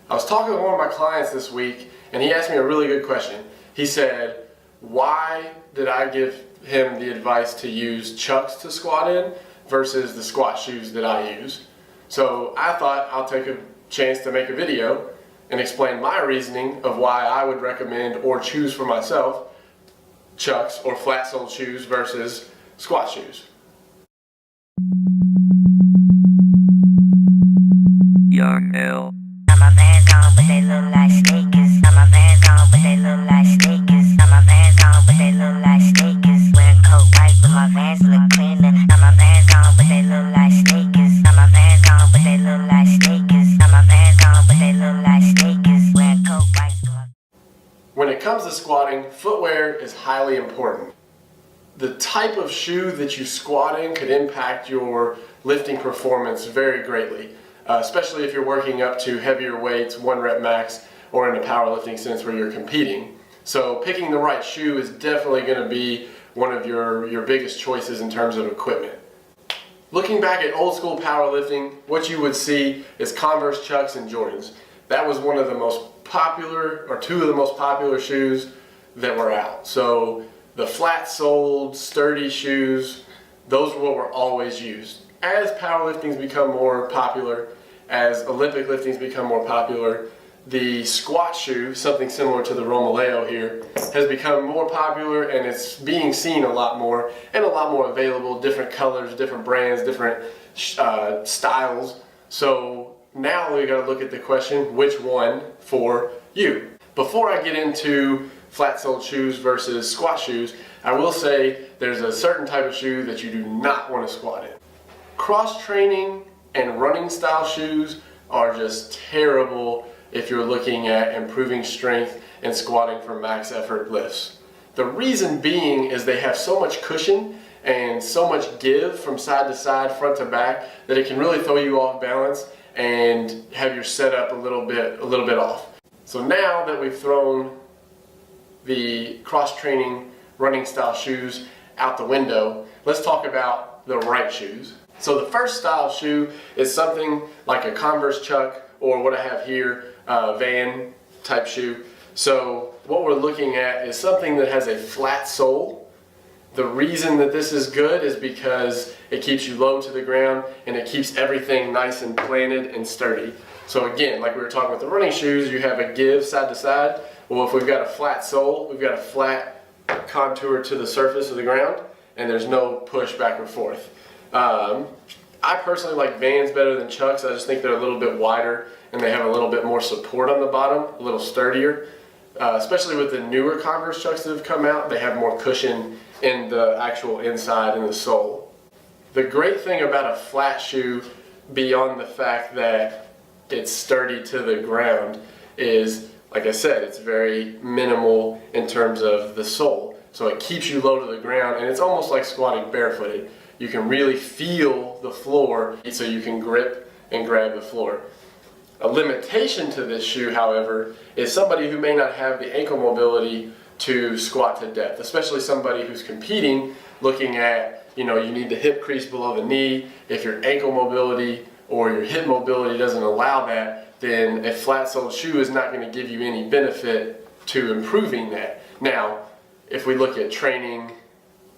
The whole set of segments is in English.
I was talking to one of my clients this week and he asked me a really good question. He said, why did I give him the advice to use Chucks to squat in versus the squat shoes that I use? So I thought I'll take a chance to make a video and explain my reasoning of why I would recommend or choose for myself Chucks or flat-soled shoes versus squat shoes. You're new. Got my Vans on, but they look like sneakers. Got my Vans on, but they look like sneakers. Got my Vans on, but they look like sneakers. Wearing coat white, but my Vans look cleaner. Got my Vans on, but they look like sneakers. Got my Vans on, but they look like sneakers. Got my Vans on, but they look like sneakers. Wearing coat white. When it comes to squatting, footwear is highly important. The type of shoe that you squat in could impact your lifting performance very greatly. Especially if you're working up to heavier weights, 1 rep max, or in a powerlifting sense where you're competing. So picking the right shoe is definitely going to be one of your biggest choices in terms of equipment. Looking back at old school powerlifting, what you would see is Converse, Chucks, and Jordans. That was one of the most popular, or two of the most popular shoes that were out. So the flat-soled, sturdy shoes, those were what were always used. As powerlifting's become more popular, as Olympic lifting's become more popular, the squat shoe, something similar to the Romaleo here, has become more popular and it's being seen a lot more and a lot more available, different colors, different brands, different styles. So now we got to look at the question, which one for you? Before I get into flat-soled shoes versus squat shoes, I will say there's a certain type of shoe that you do not want to squat in. Cross-training and running style shoes are just terrible if you're looking at improving strength and squatting for max effort lifts. The reason being is they have so much cushion and so much give from side to side, front to back, that it can really throw you off balance and have your setup a little bit off. So now that we've thrown the cross-training running style shoes out the window, let's talk about the right shoes. So the first style shoe is something like a Converse Chuck, or what I have here, Van type shoe. So what we're looking at is something that has a flat sole. The reason that this is good is because it keeps you low to the ground and it keeps everything nice and planted and sturdy. So again, like we were talking with the running shoes, you have a give side to side. Well, if we've got a flat sole, we've got a flat contour to the surface of the ground and there's no push back and forth. I personally like Vans better than Chucks. I just think they're a little bit wider and they have a little bit more support on the bottom, a little sturdier. Especially with the newer Converse Chucks that have come out, they have more cushion in the actual inside and the sole. The great thing about a flat shoe, beyond the fact that it's sturdy to the ground, is, like I said, it's very minimal in terms of the sole. So it keeps you low to the ground and it's almost like squatting barefooted. You can really feel the floor so you can grip and grab the floor. A limitation to this shoe, however, is somebody who may not have the ankle mobility to squat to depth, especially somebody who's competing, looking at, you need the hip crease below the knee. If your ankle mobility or your hip mobility doesn't allow that, then a flat-soled shoe is not going to give you any benefit to improving that. Now, if we look at training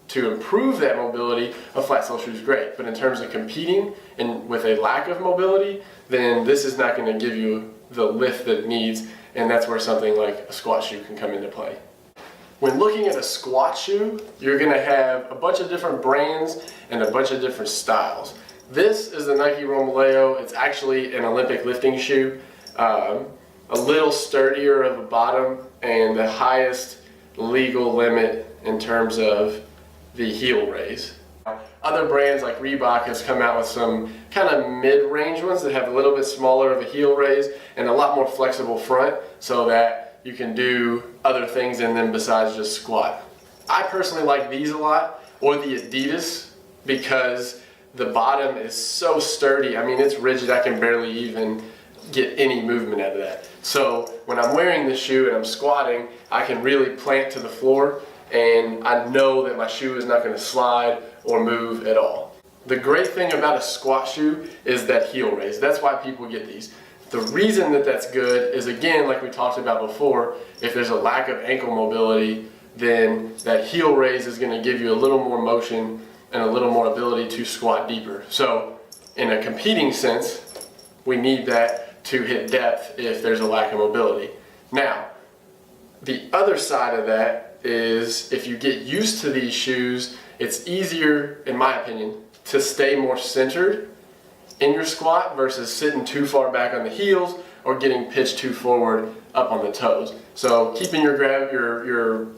to improve that mobility, a flat-soled shoe is great. But in terms of competing and with a lack of mobility, then this is not going to give you the lift that it needs, and that's where something like a squat shoe can come into play. When looking at a squat shoe, you're going to have a bunch of different brands and a bunch of different styles. This is the Nike Romaleo. It's actually an Olympic lifting shoe. A little sturdier of a bottom and the highest legal limit in terms of the heel raise. Other brands like Reebok has come out with some kind of mid-range ones that have a little bit smaller of a heel raise and a lot more flexible front so that you can do other things in them besides just squat. I personally like these a lot, or the Adidas, because the bottom is so sturdy. I mean, it's rigid. I can barely even get any movement out of that. So when I'm wearing this shoe and I'm squatting, I can really plant to the floor and I know that my shoe is not going to slide or move at all. The great thing about a squat shoe is that heel raise. That's why people get these. The reason that that's good is, again, like we talked about before, if there's a lack of ankle mobility, then that heel raise is going to give you a little more motion and a little more ability to squat deeper. So in a competing sense, we need that to hit depth if there's a lack of mobility. Now, the other side of that is if you get used to these shoes, it's easier, in my opinion, to stay more centered in your squat versus sitting too far back on the heels or getting pitched too forward up on the toes. So keeping your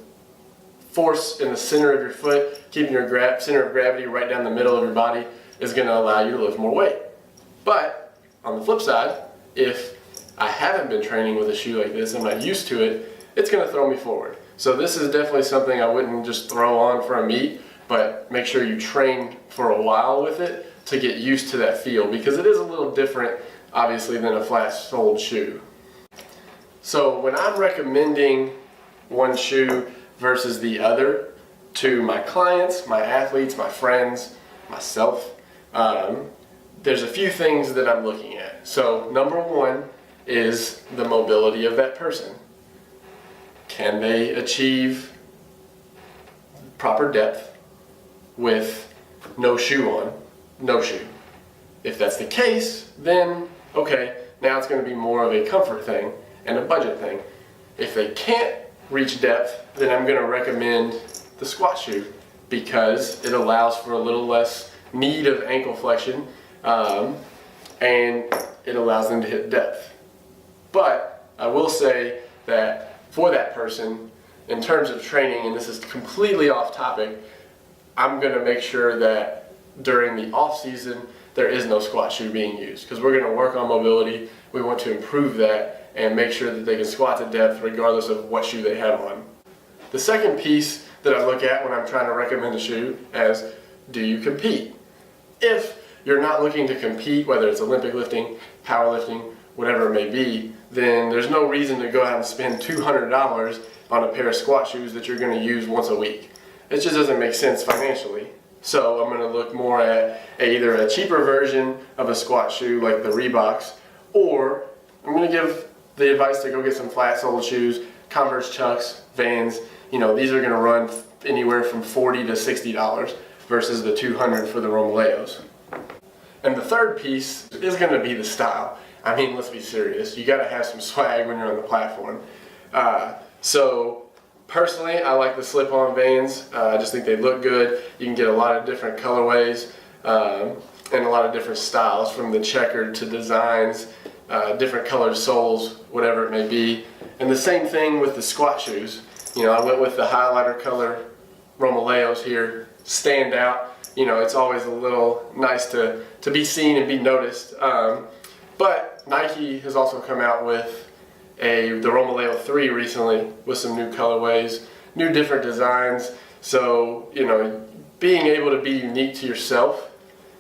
force in the center of your foot, keeping your center of gravity right down the middle of your body is going to allow you to lift more weight. But on the flip side, if I haven't been training with a shoe like this, I'm not used to it, it's going to throw me forward. So this is definitely something I wouldn't just throw on for a meet, but make sure you train for a while with it to get used to that feel, because it is a little different, obviously, than a flat-soled shoe. So when I'm recommending one shoe versus the other to my clients, my athletes, my friends, myself, there's a few things that I'm looking at. So number one is the mobility of that person. Can they achieve proper depth with no shoe on? No shoe. If that's the case, then okay, now it's going to be more of a comfort thing and a budget thing. If they can't reach depth, then I'm going to recommend the squat shoe because it allows for a little less need of ankle flexion and it allows them to hit depth. But I will say that for that person, in terms of training, and this is completely off topic, I'm going to make sure that during the off season there is no squat shoe being used, because we're going to work on mobility. We want to improve that and make sure that they can squat to depth regardless of what shoe they have on. The second piece that I look at when I'm trying to recommend a shoe is, do you compete? If you're not looking to compete, whether it's Olympic lifting, powerlifting, whatever it may be, then there's no reason to go out and spend $200 on a pair of squat shoes that you're going to use once a week. It just doesn't make sense financially. So I'm going to look more at either a cheaper version of a squat shoe like the Reeboks, or I'm going to give the advice to go get some flat-soled shoes, Converse Chucks, Vans. You know, these are going to run anywhere from $40 to $60 versus the $200 for the Romaleos. And the third piece is going to be the style. I mean, let's be serious. You got to have some swag when you're on the platform. So personally, I like the slip-on Vans. I just think they look good. You can get a lot of different colorways and a lot of different styles, from the checkered to designs, different colored soles, whatever it may be. And the same thing with the squat shoes. You know, I went with the highlighter color Romaleos here, stand out. You know, it's always a little nice to be seen and be noticed. But Nike has also come out with the Romaleo 3 recently with some new colorways, new different designs. So, you know, being able to be unique to yourself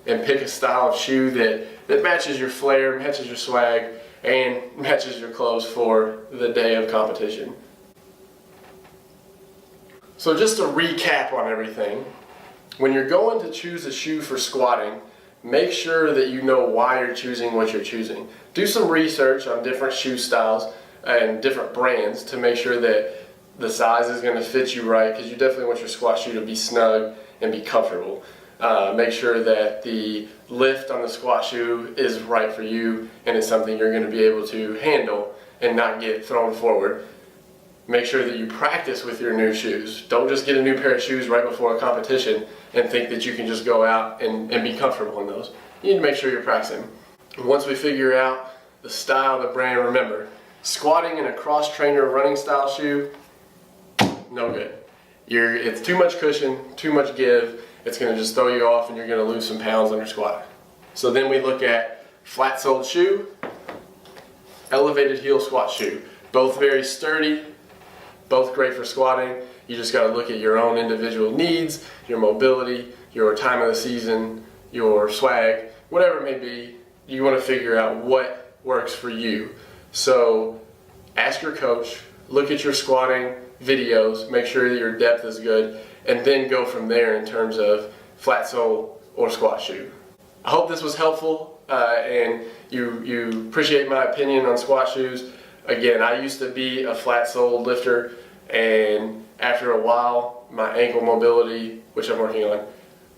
and pick a style of shoe that matches your flair, matches your swag, and matches your clothes for the day of competition. So just to recap on everything, when you're going to choose a shoe for squatting, make sure that you know why you're choosing what you're choosing. Do some research on different shoe styles and different brands to make sure that the size is going to fit you right, because you definitely want your squat shoe to be snug and be comfortable. Make sure that the lift on the squat shoe is right for you and it's something you're going to be able to handle and not get thrown forward. Make sure that you practice with your new shoes. Don't just get a new pair of shoes right before a competition and think that you can just go out and be comfortable in those. You need to make sure you're practicing. Once we figure out the style, the brand, remember, squatting in a cross-trainer running style shoe, no good. It's too much cushion, too much give. It's going to just throw you off and you're going to lose some pounds on your squat. So then we look at flat-soled shoe, elevated heel squat shoe. Both very sturdy, both great for squatting. You just got to look at your own individual needs, your mobility, your time of the season, your swag, whatever it may be. You want to figure out what works for you. So ask your coach, look at your squatting videos, make sure that your depth is good, and then go from there in terms of flat sole or squat shoe. I hope this was helpful and you appreciate my opinion on squat shoes. Again, I used to be a flat-soled lifter, and after a while, my ankle mobility, which I'm working on,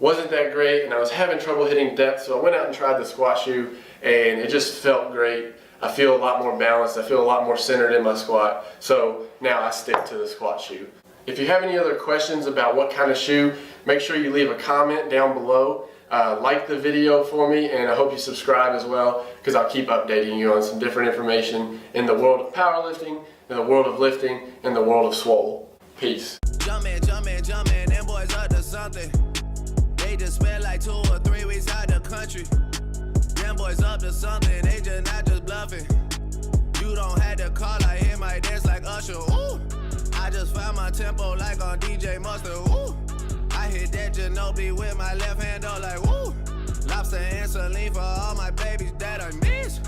wasn't that great, and I was having trouble hitting depth, so I went out and tried the squat shoe, and it just felt great. I feel a lot more balanced, I feel a lot more centered in my squat, so now I stick to the squat shoe. If you have any other questions about what kind of shoe, make sure you leave a comment down below. Like the video for me, and I hope you subscribe as well, because I'll keep updating you on some different information in the world of powerlifting, in the world of lifting, in the world of swole. Peace. Jumpin', them boys up to something. They just spent like 2 or 3 weeks out the country. Them boys up to something, they just not just bluffing. You don't have to call, I hit my dance like Usher, ooh. I just found my tempo like on DJ Mustard, ooh. I hit that Ginobili with my left hand, though, like woo. Lobster and saline for all my babies that I miss.